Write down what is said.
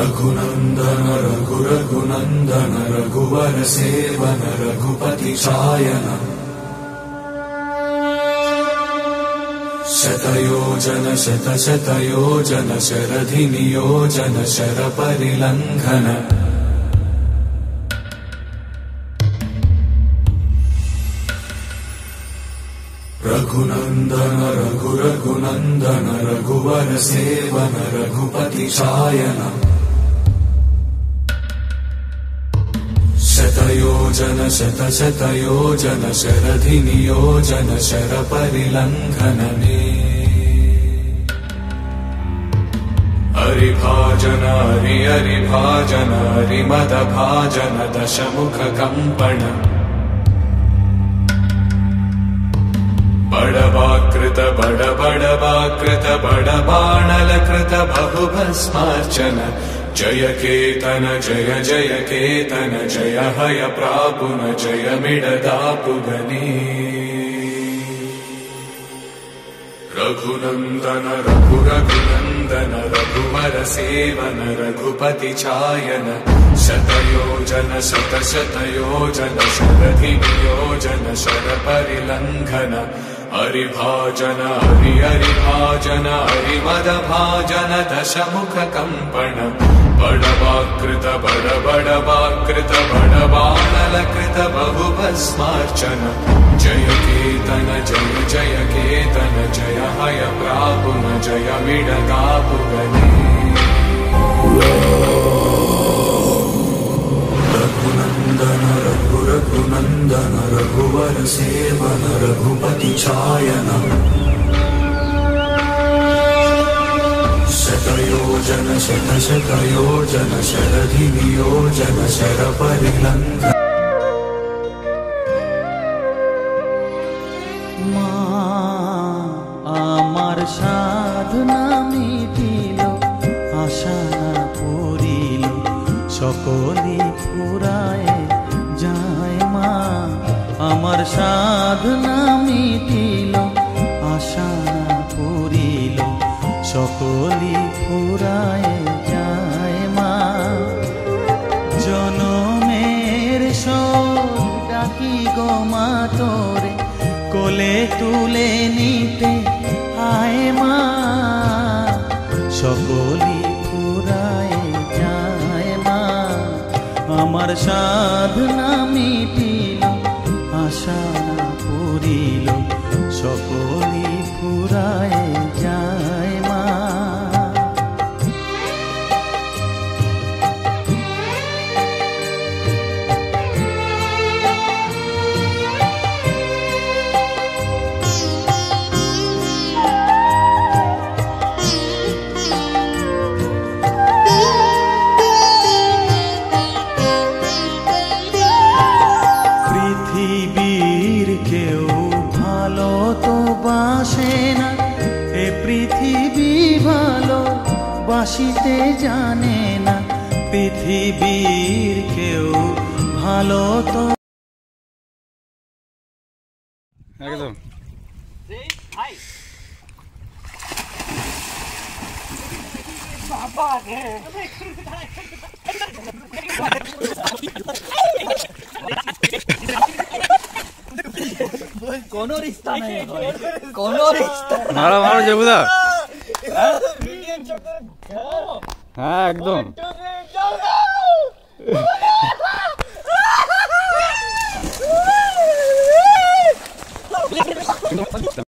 रघुनंदन रघुनंदन रघुवर seven Raghupati चायन शतयोजन शतशतयोजन शरधि नियोजन sir परिलंघन Raghunandan Raghunandan रघुवर seven Raghupati चायन शतयोजन शतशतयोजन शरधि नियोजन sir परिलंघन हरिभाजन हरिभाजन हरिमद भाजन दशमुख कंपन बड़वाकृत बड़वाकृत बड़बाणलकृत बहुभस्मार्चन जय केतन जय जय केतन जय हय प्रापुन जय मिडदापुगनी रघुनंदन रघुनंदन रघुवर सेवन रघुपति चायन शतयोजन शतशतयोजन शरधि नियोजन शर परिलंघन हरिभाजन हरिभाजन हरिमद भाजन दशमुख कंपन बड़वाकृत बड़वाकृत बड़बाणलकृत बहुभस्मार्चन जय केतन जय जय केतन जय हय प्रापुन जय मिडदापुगनी रघुनंदन रघुनंदन रघुवर सेवन रघुपति चायन शतयोजन शतशतयोजन शरधि नियोजन शर परिलंघन আমার সাধনা মিটিল আশা না পুরিল সকলি ফুরায় যায় মা আমার সাধনা মিটিল আশা না পুরিল সকলি ফুরায় যায় মা জনমের শোক ডাকি গো মা তোরে কোলে তুলে নিতে আয় মা সকলি ফুরায় যায় মা আমার সাধনা মিটিল আশা না পুরিল সকলি ফুরায় যায় মা বাসিতে জানে না পৃথিবীর কেউ ভালো তো একদম কোনো রিস্তা নাই কোনো রিস্তা মারো মারো জেবুদা হ্যাঁ একদম